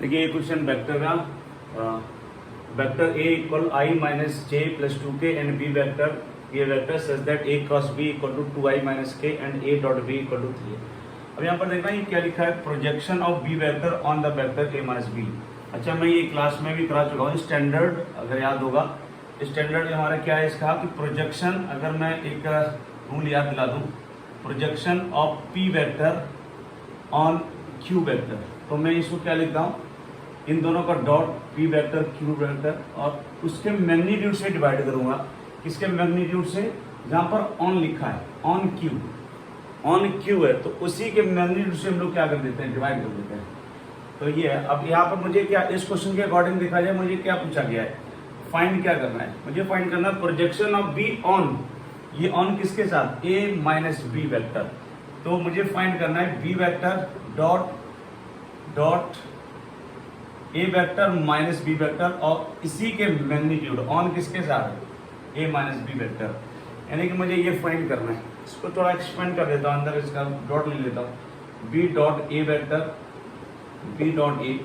देखिए ये question vector का vector A equal I minus J plus 2k and B vector ये vector such that A cross B equal to 2i minus K and A dot B equal to 3। अब यहाँ पर देखना ये क्या लिखा है, projection of B vector on the vector A minus B. अच्छा मैं ये क्लास में भी करा चुका हूँ, स्टैंडर्ड अगर याद होगा, स्टैंडर्ड हमारा क्या है इसका कि प्रोजेक्शन, अगर मैं एक रूल याद दिला दूँ, projection of P vector on Q vector, तो मैं इसको क्या लिखता हूँ, इन दोनों का dot P vector Q vector और उसके मैग्नीट्यूड से डिवाइड करूंगा। किसके मैग्नीट्यूड से, जहां पर ऑन लिखा है, ऑन क्यू है तो उसी के मैग्नीट्यूड से हम लोग क्या कर देते हैं, डिवाइड कर देते हैं। तो ये है। अब यहाँ पर मुझे क्या, इस क्वेश्चन के अकॉर्डिंग देखा जाए, मुझे क्या पूछा गया है, फाइंड क्या करना है, मुझे फाइंड करना है प्रोजेक्शन ऑफ बी ऑन, ये ऑन किसके साथ, ए माइनस बी वेक्टर। तो मुझे फाइंड करना है B vector dot A vector minus B vector और इसी के मैग्नीट्यूड ऑन किसके साथ, ए माइनस बी वेक्टर, यानी कि मुझे ये फाइंड करना है। इसको थोड़ा एक्सपेंड कर देता हूँ, अंदर इसका डॉट ले लेता हूँ, B dot A vector B dot A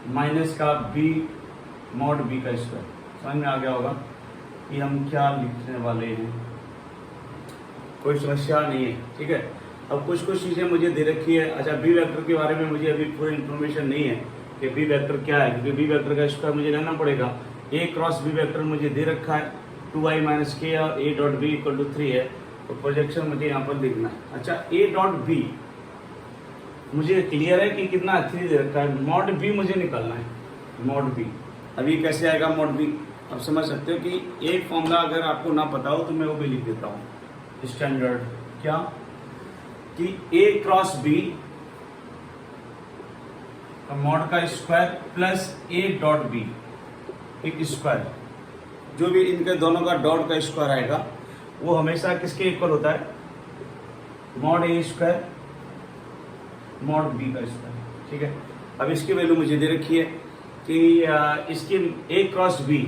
minus का बी मॉड बी का स्क्वायर। समझ में आ गया होगा कि हम क्या लिखने वाले हैं, कोई समस्या नहीं है, ठीक है। अब कुछ चीज़ें मुझे दे रखी है। अच्छा बी वेक्टर के बारे में मुझे अभी पूरी इन्फॉर्मेशन नहीं है कि बी वेक्टर क्या है, क्योंकि बी वेक्टर का स्क्वायर मुझे लेना पड़ेगा। ए क्रॉस बी वेक्टर मुझे दे रखा है 2i माइनस के और A dot B equal to 3 है, तो प्रोजेक्शन मुझे यहाँ पर लिखना है। अच्छा ए डॉट बी मुझे क्लियर है कि कितना 3 दे रखा है, मॉड बी मुझे निकालना है, मॉड बी। अभी कैसे आएगा मॉड बी, आप समझ सकते हो कि एक फॉर्मूला अगर आपको ना पता हो तो मैं वो भी लिख देता हूँ स्टैंडर्ड, क्या कि ए क्रॉस बी मॉड का square plus A dot B एक स्क्वायर, जो भी इनके दोनों का डॉट का स्क्वायर आएगा वो हमेशा किसके इक्वल होता है, mod A square mod B का स्क्वायर, ठीक है। अब इसकी वैल्यू मुझे दे रखी है कि इसकी ए क्रॉस बी,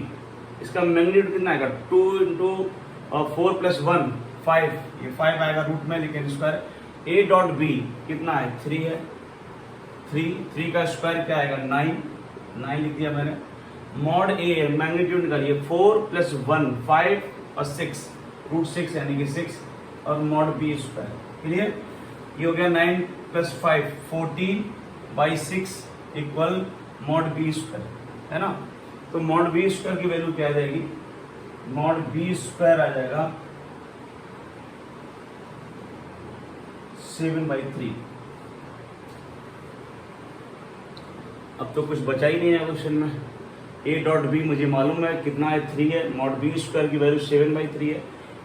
इसका मैग्नीट्यूड कितना आएगा 2 इंटू 4 प्लस 1 5, ये 5 आएगा रूट में, लेकिन स्क्वायर ए डॉट बी कितना है 3 है, 3 का स्क्वायर क्या आएगा 9 लिख दिया मैंने। मॉड ए मैग्नीट्यूड निकालिए 4 प्लस 1 5 और 6 रूट 6 यानी कि 6 और मॉड बी स्क्वायर, क्लियर। ये हो गया 9 plus 5 14 by 6 equal mod B square, है ना। तो मॉड बी स्क्वायर की वैल्यू क्या आ जाएगी, मॉड बी स्क्वायर आ जाएगा 7/3। अब तो कुछ बचा ही नहीं है क्वेश्चन में। ए डॉट बी मुझे मालूम है कितना है 3 है, मॉड बी स्क्वायर की वैल्यू 7/3 है।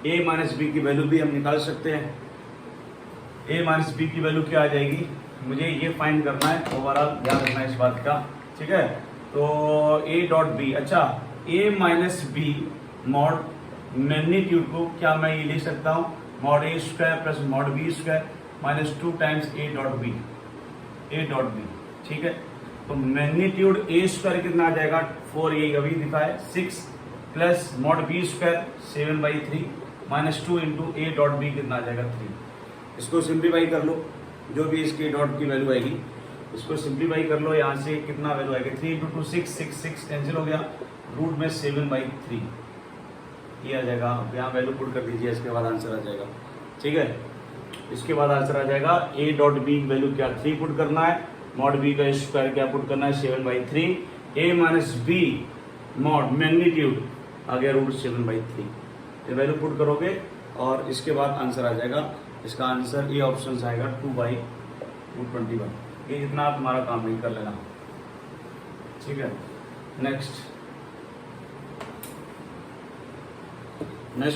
ए माइनस बी की वैल्यू भी हम निकाल सकते हैं, ए माइनस बी की वैल्यू क्या आ जाएगी, मुझे ये फाइंड करना है, ओवरऑल ध्यान रखना है इस बात का, ठीक है। तो ए डॉट बी, अच्छा A minus B mod magnitude को क्या मैं ये लिख सकता हूँ, mod A square plus mod B square minus 2 times A dot B, ठीक है। तो मैग्नीट्यूड ए स्क्वायर कितना आ जाएगा 4, ये अभी दिखा है 6 plus mod B square 7/3 minus 2 into A dot B कितना आ जाएगा 3। इसको सिंप्लीफाई कर लो, जो भी इसके डॉट की वैल्यू आएगी इसको सिंप्लीफाई कर लो, यहाँ से कितना वैल्यू आएगा 3 इंटू 2 6 कैंसिल हो गया, रूट में 7/3 ये आ जाएगा। अब यहाँ वैल्यू पुट कर दीजिए, इसके बाद आंसर आ जाएगा, ठीक है। इसके बाद आंसर आ जाएगा ए डॉट बी की वैल्यू क्या 3 पुट करना है, मॉड बी का स्क्वायर क्या पुट करना है 7/3, ए माइनस बी मॉड मैग्नीट्यूड आ गया रूट 7/3, ये वैल्यू पुट करोगे और इसके बाद आंसर आ जाएगा। इसका आंसर ए ऑप्शन आएगा 2/√21। ये जितना आप हमारा काम नहीं कर लेना, ठीक है। नेक्स्ट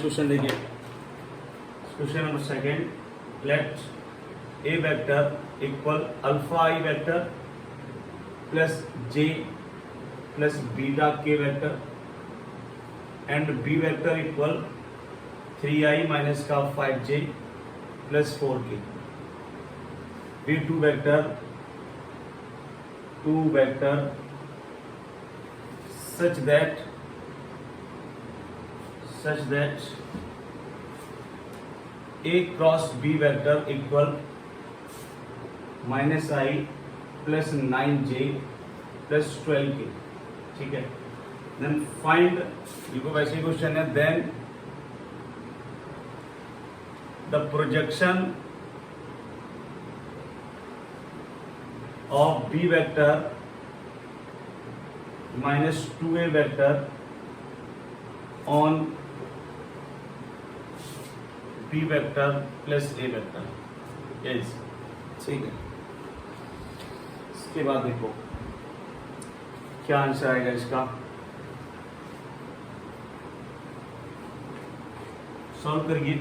क्वेश्चन देखिए, question number 2, let A vector equal alpha I vector plus J plus beta K vector and B vector equal 3i minus का 5j plus 4k। B two vector such that a cross b vector equal -i plus 9j plus 12k, ठीक है। Then find, देखो वैसे question है, then the projection of b vector minus 2a vector on b vector plus a vector is, ठीक है। इसके बाद देखो क्या आंसर आएगा इसका, सॉल्व करिए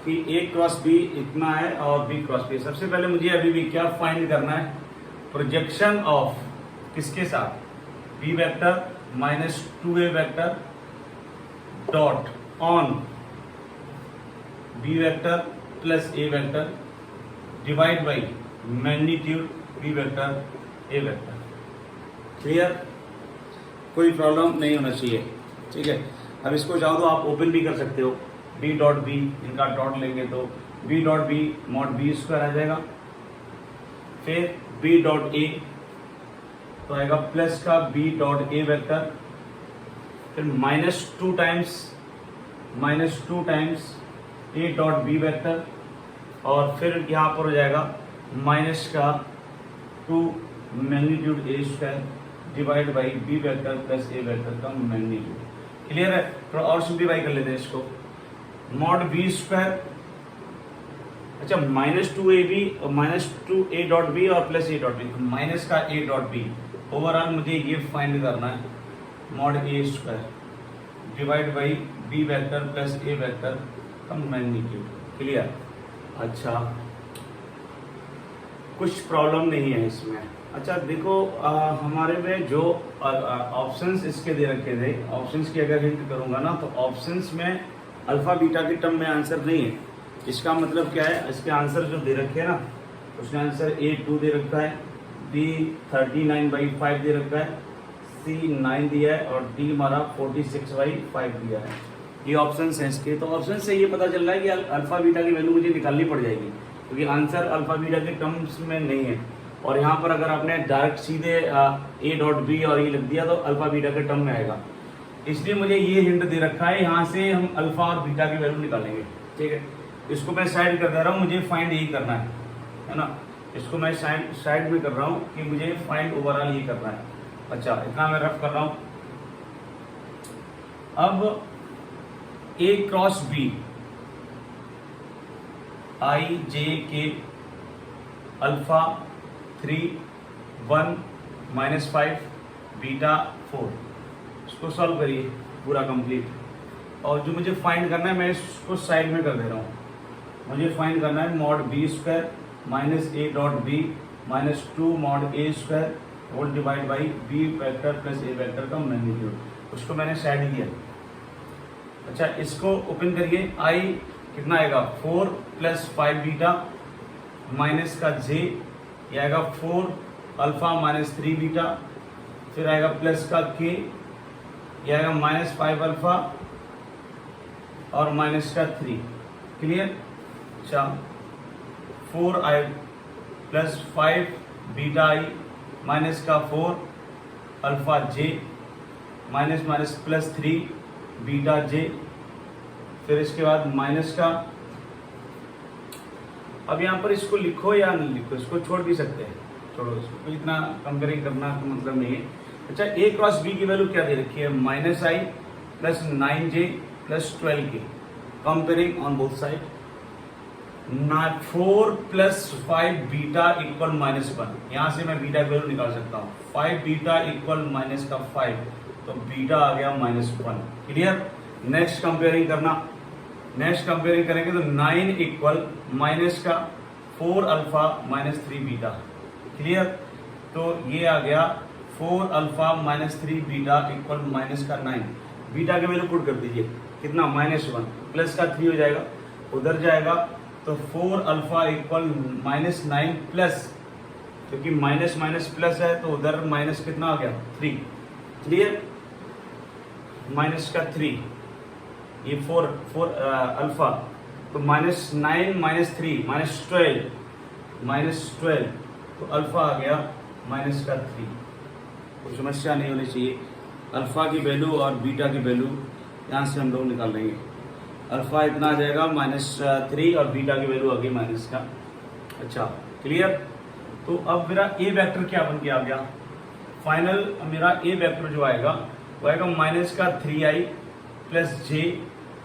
कि a क्रॉस b इतना है और b क्रॉस b। सबसे पहले मुझे अभी भी क्या फाइंड करना है, प्रोजेक्शन ऑफ किसके साथ, b vector minus 2a vector dot on b vector plus a vector divide by magnitude b vector a vector. Clear, कोई प्रॉब्लम नहीं होना चाहिए, ठीक है। अब इसको चाहो तो आप ओपन भी कर सकते हो, b डॉट बी, इनका डॉट लेंगे तो b dot B mod B square आ जाएगा, फिर b डॉट ए तो आएगा प्लस का b डॉट ए वेक्टर, फिर minus two times a dot B vector, और फिर यहाँ पर हो जाएगा माइनस का 2 magnitude a square divide by b vector plus a vector का मैग्नीट्यूड। क्लियर है, थोड़ा और सिंप्लीफाई कर लेते हैं इसको, मॉड बी स्क्वायर, अच्छा माइनस 2ab और माइनस 2a डॉट बी और plus a dot B, minus का a डॉट बी। ओवरऑल मुझे ये फाइंड करना है, mod a square divide by b vector plus a vector का मैग्नीट्यूड। क्लियर, अच्छा कुछ प्रॉब्लम नहीं है इसमें। अच्छा देखो हमारे में जो ऑप्शंस इसके दे रखे थे, ऑप्शंस की अगर हिंट करूंगा ना तो ऑप्शंस में अल्फा बीटा के टर्म में आंसर नहीं है। इसका मतलब क्या है, इसके आंसर जो दे रखे हैं ना, उसने आंसर A2 दे रखा है, B 39/5 दे रखा है, C 9 दिया है और D हमारा 46/5 दिया है। ये ऑप्शंस हैं इसके। तो ऑप्शन से ये पता चल रहा है कि अल्फा बीटा की वैल्यू मुझे निकालनी पड़ जाएगी, क्योंकि आंसर अल्फा बीटा के टर्म्स में नहीं है। और यहाँ पर अगर आपने डायरेक्ट सीधे A डॉट बी और ये लिख दिया तो अल्फा बीटा के टर्म में आएगा। इसलिए मुझे ये हिंट दे रखा है, यहाँ से हम अल्फा और बीटा की वैल्यू निकालेंगे, ठीक है। इसको मैं साइड कर दे रहा हूँ, मुझे फाइंड यही करना है ना। इसको मैं साइड में कर रहा हूँ कि मुझे फाइंड ओवरऑल ये करना है। अच्छा इतना मैं रफ कर रहा हूँ। अब A cross B I J K alpha 3 1 -5 beta 4, इसको सॉल्व करिए पूरा कंप्लीट। और जो मुझे फाइंड करना है मैं इसको साइड में कर दे रहा हूँ। मुझे फाइंड करना है mod B square minus A dot B minus 2 mod A square whole divide by B vector plus A vector का मैग्नीट्यूड, उसको मैंने साइड किया। अच्छा इसको ओपन करिए, आई कितना आएगा 4 + 5 बीटा माइनस का जे, ये आएगा 4 अल्फा माइनस 3 बीटा, फिर आएगा प्लस का के, ये आएगा -5 अल्फा और माइनस का 3। क्लियर, अच्छा 4 I plus 5 beta I minus का 4 alpha J minus minus plus 3 beta J, फिर इसके बाद माइनस का। अब यहाँ पर इसको लिखो या नहीं लिखो, इसको छोड़ भी सकते हैं, छोड़ो इसको, इतना कंपेयरिंग करना का मतलब नहीं है। अच्छा ए क्रॉस बी की वैल्यू क्या दे रखी है, -i + 9j + 12k, comparing on both side. 4 + 5 beta equal -1, यहाँ से मैं बीटा की वैल्यू निकाल सकता हूँ। 5 बीटा इक्वल -5, तो बीटा आ गया -1। क्लियर, नेक्स्ट कंपेयरिंग करना, नेक्स्ट कंपेयरिंग करेंगे तो 9 इक्वल माइनस का 4 अल्फा माइनस 3 बीटा। क्लियर, तो ये आ गया 4 alpha minus 3 beta equal minus का 9। बीटा के वैल्यू पुट कर दीजिए, कितना -1 प्लस का 3 हो जाएगा, उधर जाएगा तो 4 अल्फा इक्वल -9 प्लस, क्योंकि माइनस माइनस प्लस है तो उधर माइनस कितना आ गया 3। क्लियर, माइनस का 3, ये 4 अल्फा, तो -9 - 3 -12 तो अल्फा आ गया माइनस का 3। कोई समस्या नहीं होनी चाहिए। अल्फ़ा की वैल्यू और बीटा की वैल्यू यहाँ से हम लोग निकाल लेंगे। अल्फ़ा इतना आ जाएगा -3 और बीटा की वैल्यू आ गई माइनस का। अच्छा क्लियर। तो अब मेरा ए वेक्टर क्या बन के आ गया, फाइनल मेरा ए वेक्टर जो आएगा वो आएगा -3i + j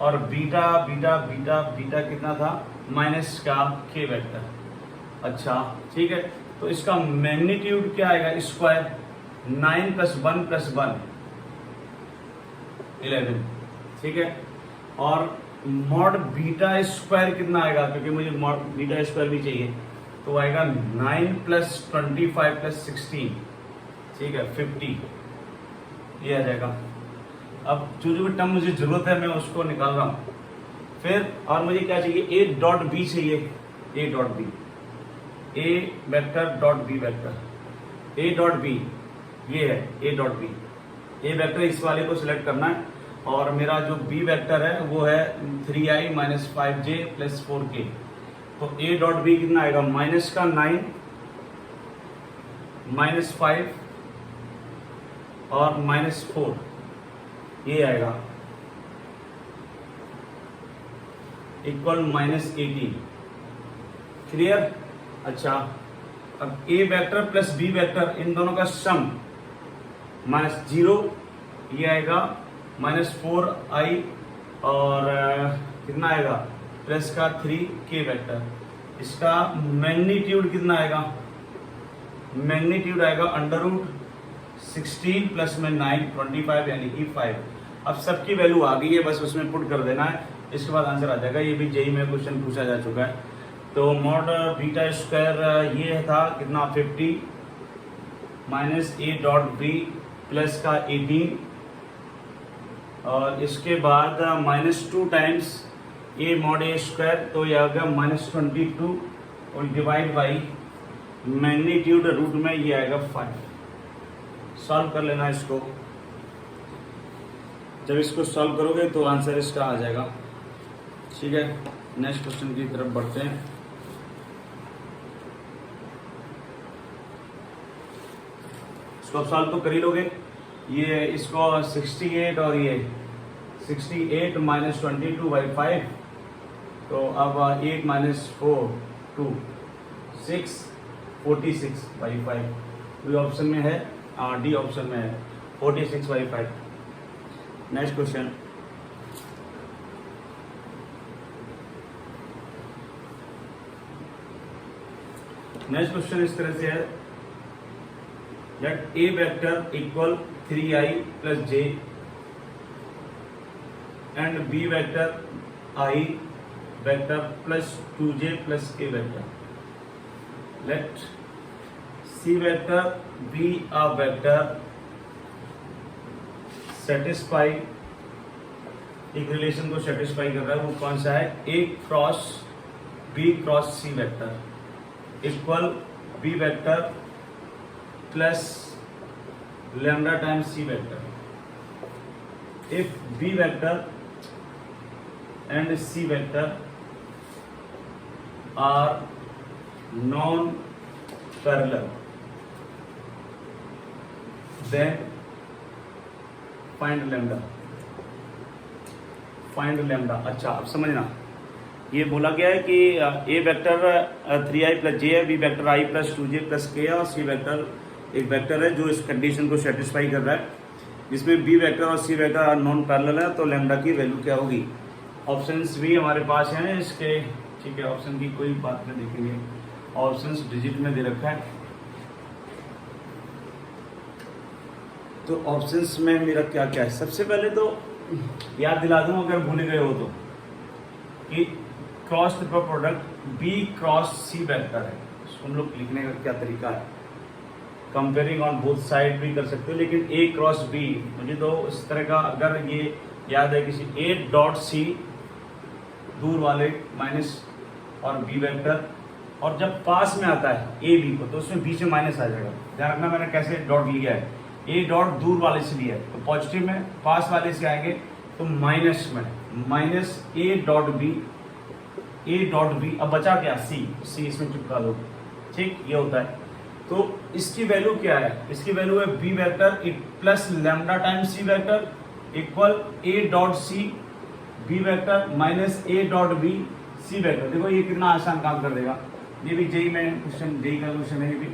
और बीटा बीटा बीटा बीटा कितना था -k वेक्टर। अच्छा ठीक है, तो इसका मैग्नीट्यूड क्या आएगा स्क्वायर, 9 + 1 + 1 11, ठीक है। और मॉड बीटा स्क्वायर कितना आएगा, क्योंकि मुझे मॉड बीटा स्क्वायर भी चाहिए, तो आएगा 9 + 25 + 16, ठीक है 50, ये आ जाएगा। अब जो जो टर्म मुझे जरूरत है मैं उसको निकाल रहा हूँ। फिर और मुझे क्या चाहिए, a डॉट बी चाहिए, a dot B, a vector dot B vector, a dot B ये है a dot B. a vector इस वाले को सिलेक्ट करना है और मेरा जो b वेक्टर है वो है 3i - 5j + 4k। तो a डॉट बी कितना आएगा, -9 -5 और -4, ये आएगा इक्वल -18। क्लियर। अच्छा अब a vector plus b vector इन दोनों का सम -0, ये आएगा -4i और कितना आएगा प्लस का 3k वेक्टर। इसका मैग्नीट्यूड कितना आएगा, मैग्नीट्यूड आएगा √16 + 9 25 यानी कि 5। अब सबकी वैल्यू आ गई है, बस उसमें पुट कर देना है, इसके बाद आंसर आ जाएगा। ये भी जेई में क्वेश्चन पूछा जा चुका है। तो मॉड बीटा स्क्वायर ये था कितना 50 -a डॉट बी प्लस का 18 और इसके बाद -2 times a mod a square, तो यह आ गया -22 और डिवाइड बाई मैग्नीट्यूड रूट में ये आएगा 5। सॉल्व कर लेना इसको, जब इसको सॉल्व करोगे तो आंसर इसका आ जाएगा। ठीक है, नेक्स्ट क्वेश्चन की तरफ बढ़ते हैं। इसको आप सॉल्व तो कर ही लोगे। ये इसको 68 और ये 68 - 22/5, तो अब 8 - 4 2 6 46/5 कोई ऑप्शन में है, डी ऑप्शन में है 46/5। नेक्स्ट क्वेश्चन, नेक्स्ट क्वेश्चन इस तरह से है that a vector equal 3i + j and b vector I vector plus 2j plus k vector. Let c vector be a vector satisfy, एक रिलेशन को सेटिस्फाई कर रहा है, वो कौन सा है, a cross b cross c vector equal b vector plus lambda times C vector. If B vector and C vector are non parallel then find lambda, find lambda. अच्छा अब समझना, ये बोला गया है कि ए वेक्टर 3i + j है, B vector i + 2j + k है और सी वेक्टर एक वेक्टर है जो इस कंडीशन को सेटिस्फाई कर रहा है, जिसमें बी वेक्टर और सी वेक्टर नॉन पैरेलल है। तो लैम्डा की वैल्यू क्या होगी, ऑप्शंस भी हमारे पास हैं इसके, ठीक है। ऑप्शन की कोई बात नहीं देखेंगे, ऑप्शंस डिजिट में दे रखा है। तो ऑप्शंस में मेरा क्या क्या है, सबसे पहले तो याद दिला दूं अगर भूल गए हो तो, कि cross triple product B cross C vector है। इसको हम लोग लिखने का क्या तरीका है, कंपेयरिंग ऑन बोथ साइड भी कर सकते हो, लेकिन ए क्रॉस बी मुझे तो इस तरह का अगर ये याद है किसी ए डॉट सी दूर वाले माइनस और बी वेक्टर, और जब पास में आता है ए बी को तो उसमें बीच में माइनस आ जाएगा। ध्यान रखना मैंने कैसे डॉट लिया है, ए डॉट दूर वाले से लिया है तो पॉजिटिव में, पास वाले से आएंगे तो माइनस में, minus A dot B, A dot B. अब बचा क्या सी, सी इसमें चिपका दो, ठीक ये होता है। तो इसकी वैल्यू क्या है, इसकी वैल्यू है B vector plus lambda times C vector equal A dot C B vector minus A dot B C vector. देखो ये कितना आसान काम कर देगा, ये भी जेई में क्वेश्चन, जेई का क्वेश्चन है ये भी।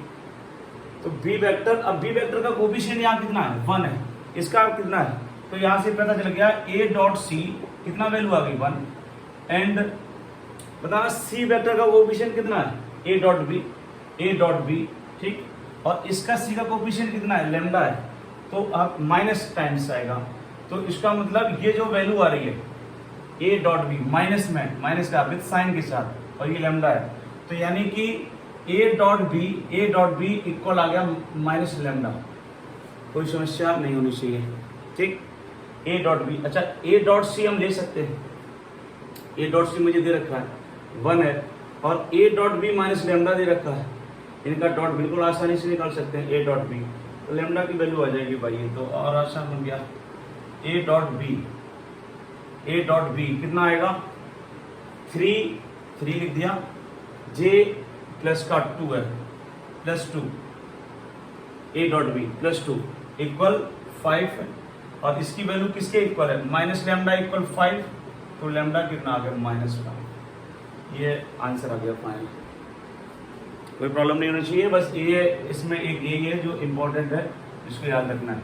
तो बी वेक्टर, अब बी वेक्टर का कोफिशिएंट यहाँ कितना है 1 है, इसका कितना है, तो यहाँ से पता चल गया ए डॉट सी कितना वैल्यू आ गई 1 एंड बताना सी वेक्टर का कोफिशिएंट कितना है ए डॉट बी ठीक, और इसका सी का कोफिशिएंट कितना है लैम्डा है, तो आप माइनस टाइम्स आएगा। तो इसका मतलब ये जो वैल्यू आ रही है ए डॉट बी माइनस में, माइनस का विद साइन के साथ, और ये लैम्डा है, तो यानी कि ए डॉट बी इक्वल आ गया माइनस लैम्डा। कोई समस्या नहीं होनी चाहिए ठीक। ए डॉट बी, अच्छा ए डॉट सी हम ले सकते हैं, ए डॉट सी मुझे दे रखा है 1 है, और A dot B minus lambda दे रखा है, इनका डॉट बिल्कुल आसानी से निकाल सकते हैं ए डॉट बी, तो लैम्डा की वैल्यू आ जाएगी भाई, ये तो और आसान हो गया। ए डॉट बी कितना आएगा 3 लिख दिया, जे प्लस का 2 है plus 2 A dot B plus 2 equal 5 है, और इसकी वैल्यू किसके इक्वल है माइनस लैम्डा इक्वल 5, तो लैम्डा कितना आ गया -5। ये आंसर आ गया फाइनल, कोई प्रॉब्लम नहीं होनी चाहिए, बस ये इसमें एक यही है जो इम्पोर्टेंट है, इसको याद रखना है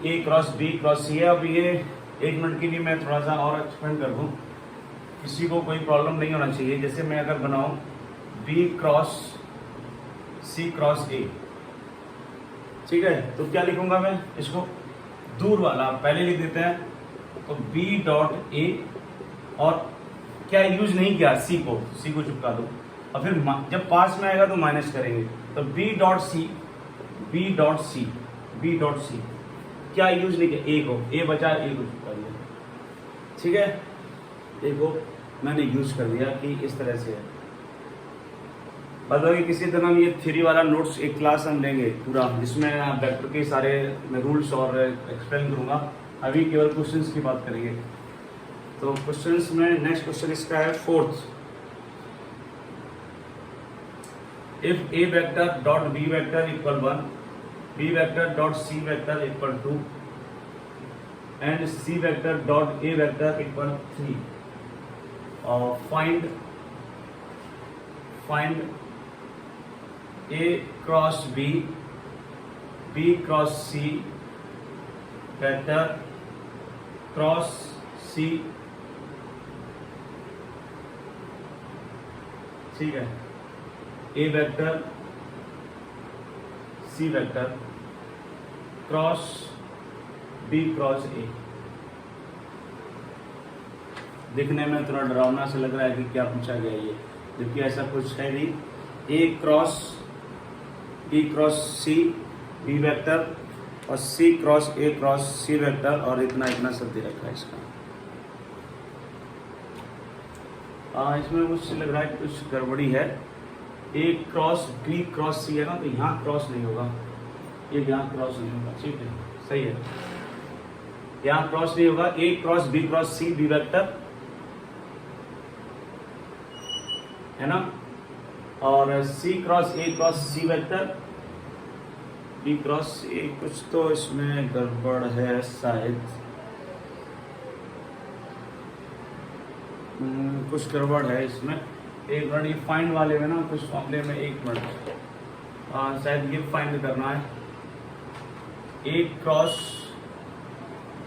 ए क्रॉस बी क्रॉस सी है। अब ये 1 मिनट के लिए मैं थोड़ा सा और एक्सप्लेन कर दूँ, किसी को कोई प्रॉब्लम नहीं होना चाहिए। जैसे मैं अगर बनाऊँ B cross C cross A, ठीक है, तो क्या लिखूंगा मैं इसको, दूर वाला पहले लिख देते हैं, तो बी डॉट ए, और क्या यूज नहीं किया सी को चिपका दो, और फिर जब पास में आएगा तो माइनस करेंगे, तो बी डॉट सी क्या यूज नहीं किया ए को, ए बचा ए को चिपका दिया, ठीक है, ए को मैंने यूज कर दिया कि इस तरह से है। बाकी किसी तरह ये थ्योरी वाला नोट्स एक क्लास हम लेंगे पूरा, जिसमें वेक्टर के सारे रूल्स और एक्सप्लेन करूंगा, अभी केवल क्वेश्चंस की बात करेंगे। तो क्वेश्चंस में नेक्स्ट क्वेश्चन इसका है 4th, if A vector dot B vector equal 1, B vector dot C vector equal 2 and C vector dot A vector equal 3, find A cross B cross C vector cross C, ठीक है, A vector C vector cross B cross A। दिखने में थोड़ा डरावना से लग रहा है कि क्या पूछा गया ये, जबकि ऐसा कुछ है नहीं। A cross B cross C B vector और C cross A cross C vector, और इतना सब दे रखा है इसका। इसमें कुछ लग रहा है कुछ गड़बड़ी है, A cross B cross C है ना, तो यहाँ क्रॉस नहीं होगा, ये यहाँ क्रॉस नहीं होगा, ठीक है, सही है, यहाँ क्रॉस नहीं होगा। A cross B cross C B vector है ना, और C cross A cross C vector B cross A, कुछ तो इसमें गड़बड़ है शायद, कुछ गड़बड़ है इसमें। एक मिनट, ये फाइंड वाले में ना कुछ मामले में, एक मिनट, शायद ये फाइंड करना है, A cross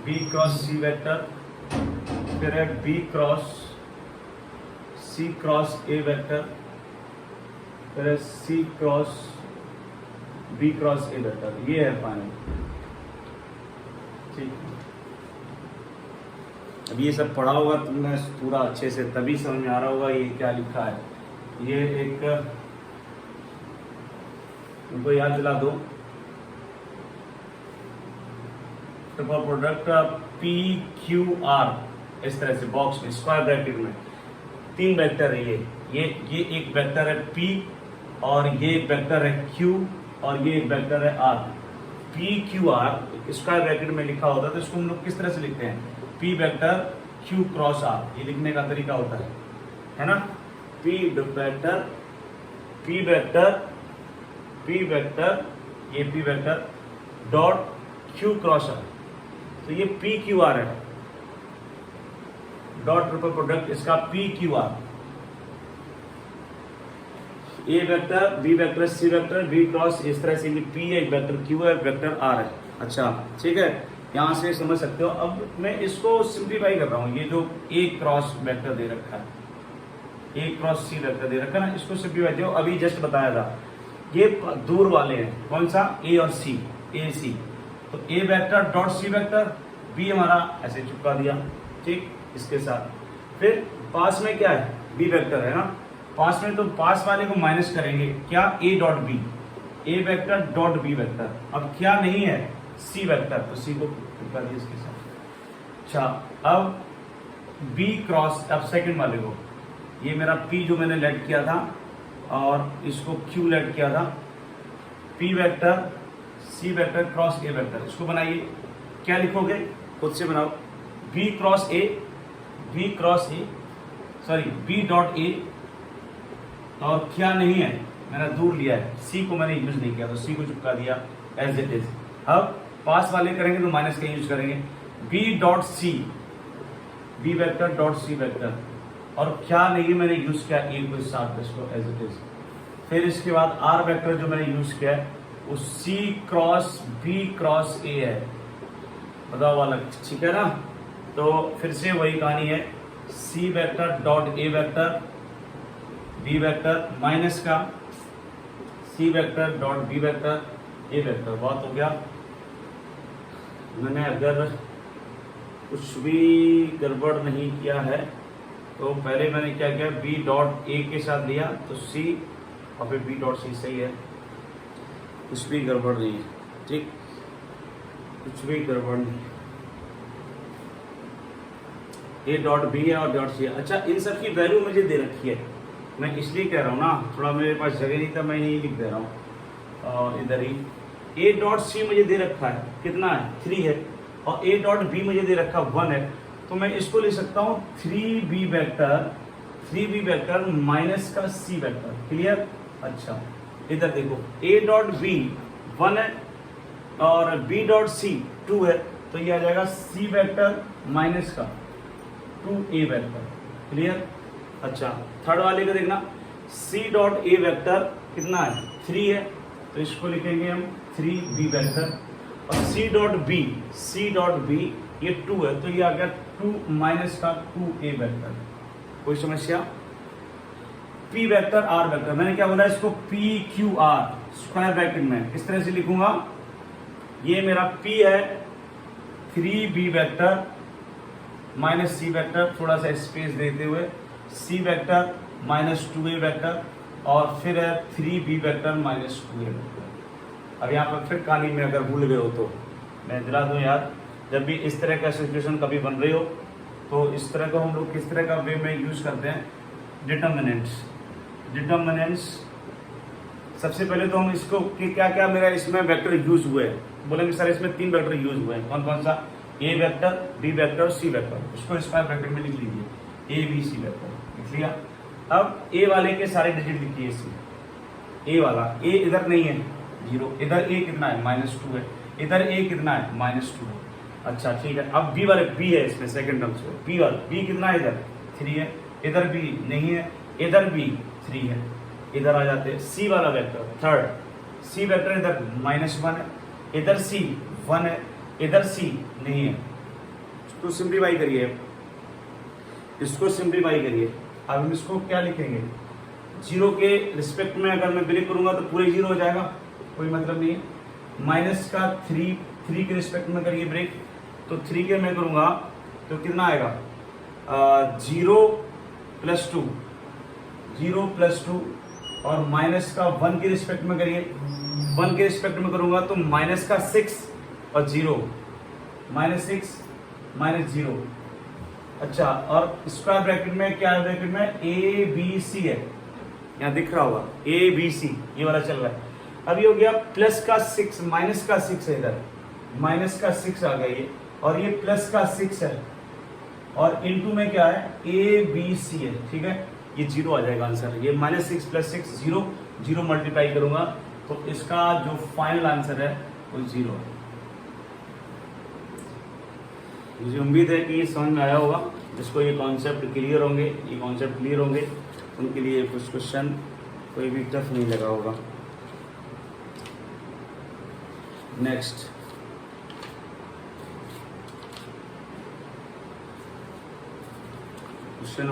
B cross C vector, फिर है B cross C cross A vector, फिर है C cross B cross A vector, ये है फाइनल, ठीक। अब ये सब पढ़ा होगा तुमने पूरा अच्छे से, तभी समझ में आ रहा होगा ये क्या लिखा है। ये एक उनको याद दिला दो, प्रोडक्ट PQR, इस तरह से बॉक्स में स्क्वायर ब्रैकेट में 3 वेक्टर है, ये एक वेक्टर है P, और ये एक वेक्टर है Q, और ये एक वेक्टर है R। PQR स्क्वायर ब्रैकेट में लिखा होता है, तो इसको हम लोग किस तरह से लिखते हैं, P vector Q cross R, ये लिखने का तरीका होता है ना, P वेक्टर पी वेक्टर, ये P vector dot Q cross R, तो ये पी क्यू आर है, डॉट ट्रिपल प्रोडक्ट इसका P Q R, A vector B vector C vector B cross, इस तरह से ये पी है, एक वेक्टर क्यू है, वेक्टर आर है। अच्छा ठीक है, यहां से समझ सकते हो। अब मैं इसको सिंप्लीफाई कर रहा हूं, ये जो ए क्रॉस वेक्टर दे रखा है, ए क्रॉस सी वेक्टर दे रखा है ना, इसको सिंप्लीफाई दो। अभी जस्ट बताया था, ये दूर वाले हैं, कौन सा, ए और सी, ए सी, तो A vector dot C vector, B हमारा ऐसे चिपका दिया, ठीक, इसके साथ। फिर पास में क्या है, बी वेक्टर है ना, पास में, तो पास वाले को माइनस करेंगे, क्या, A dot B, A vector dot B vector. अब क्या नहीं है, सी वेक्टर, तो सी को चिपका दिया इसके साथ। अच्छा, अब बी क्रॉस, अब सेकंड वाले को, ये मेरा पी जो मैंने लेट किया था और इसको क्यू लेट किया था, P vector C vector cross A vector, इसको बनाइए। क्या लिखोगे, खुद से बनाओ, B cross A, B cross A, sorry B dot A, और क्या नहीं है, मैंने दूर लिया है, सी को मैंने यूज नहीं किया, तो सी को चिपका दिया एज इट इज। अब पास वाले करेंगे तो माइनस का यूज करेंगे, B dot C, B vector dot C vector, और क्या नहीं है मैंने यूज किया, ए को साथ, इसको एज इट इज। फिर इसके बाद आर वेक्टर जो मैंने यूज किया है वो सी क्रॉस बी क्रॉस ए है, बताओ वाला, ठीक है ना। तो फिर से वही कहानी है, C vector dot A vector B vector minus का C vector dot B vector A vector. बात हो गया। मैंने अगर कुछ भी गड़बड़ नहीं किया है तो पहले मैंने क्या किया, बी डॉट ए के साथ लिया तो सी, और फिर बी डॉट सी, सही है, कुछ भी गड़बड़ नहीं है, ठीक, कुछ भी गड़बड़ नहीं, ए डॉट बी है और डॉट सी है। अच्छा, इन सब की वैल्यू मुझे दे रखी है, मैं इसलिए कह रहा हूँ ना, थोड़ा मेरे पास जगह नहीं था, मैं यही लिख दे रहा हूँ, और इधर ही ए डॉट सी मुझे दे रखा है, कितना है, 3 है, और ए डॉट बी मुझे दे रखा 1 है, तो मैं इसको लिख सकता हूँ 3b वेक्टर माइनस का सी वेक्टर। क्लियर। अच्छा, इधर देखो, ए डॉट बी 1 है और बी डॉट सी 2 है, तो ये आ जाएगा सी वेक्टर माइनस का 2a वेक्टर। क्लियर। अच्छा, थर्ड वाले को देखना, सी डॉट ए वेक्टर कितना है, 3 है, तो इसको लिखेंगे हम 3b वेक्टर, और सी डॉट बी ये 2 है, तो ये आ गया 2 माइनस का 2a वेक्टर। कोई समस्या। p वेक्टर r वेक्टर, मैंने क्या बोला इसको, p q r square bracket में किस तरह से लिखूंगा, ये मेरा p है 3b vector minus C vector, थोड़ा सा स्पेस देते हुए, C vector minus 2a vector, और फिर है 3b vector minus 2a vector. अब यहाँ पर फिर कहानी में अगर भूल गए हो तो मैं दिला दूं यार, जब भी इस तरह का सिचुएशन कभी बन रही हो तो इस तरह को हम लोग किस तरह का वे में यूज करते हैं, डिटर्मिनेंट्स। सबसे पहले तो हम इसको कि क्या क्या मेरा इसमें वेक्टर यूज हुए हैं, बोलेंगे सर इसमें 3 वेक्टर यूज हुए हैं, कौन कौन सा, ए वेक्टर बी वेक्टर और सी वेक्टर, इसको स्क्वायर ब्रैकेट में लिख लीजिए, ए बी सी वेक्टर, लिख लिया। अब ए वाले के सारे डिजिट लिखिए इसमें, ए वाला, ए इधर नहीं है 0, इधर ए कितना है -2 है, इधर ए कितना है -2 है। अच्छा ठीक है, अब बी वाले, बी है इसमें सेकंड टर्म से, बी वाला, बी कितना है, इधर 3 है, इधर बी नहीं है, इधर बी 3 है, इधर आ जाते हैं सी वाला वेक्टर, थर्ड सी वेक्टर इधर -1 है, इधर सी 1 है, इधर सी नहीं है, तो सिंप्लीफाई करिए, इसको सिंप्लीफाई करिए। अब हम इसको क्या लिखेंगे, 0 के रिस्पेक्ट में अगर मैं ब्रेक करूंगा तो पूरे 0 हो जाएगा, कोई मतलब नहीं है। माइनस का 3 के रिस्पेक्ट में करिए ब्रेक, तो 3 के मैं करूंगा तो कितना आएगा, 0 + 2, 0 + 2, और माइनस का 1 के रिस्पेक्ट में करिए, 1 के रिस्पेक्ट में करूंगा तो माइनस का 6 और 0, -6 -0। अच्छा, और स्क्वायर ब्रैकेट में क्या है, ब्रैकेट में ए बी सी है, यहाँ दिख रहा होगा ए बी सी, ये वाला चल रहा है। अब ये हो गया प्लस का 6, माइनस का 6 है, इधर माइनस का 6 आ गया ये, और ये प्लस का 6 है, और इनटू में क्या है, ए बी सी है, ठीक है, ये 0 आ जाएगा आंसर। ये -6 + 6 0 मल्टीप्लाई करूंगा तो इसका जो फाइनल आंसर है वो 0 है। मुझे उम्मीद है कि समझ में आया होगा। जिसको ये कॉन्सेप्ट क्लियर होंगे उनके लिए कुछ क्वेश्चन कोई भी टफ नहीं लगा होगा। Next question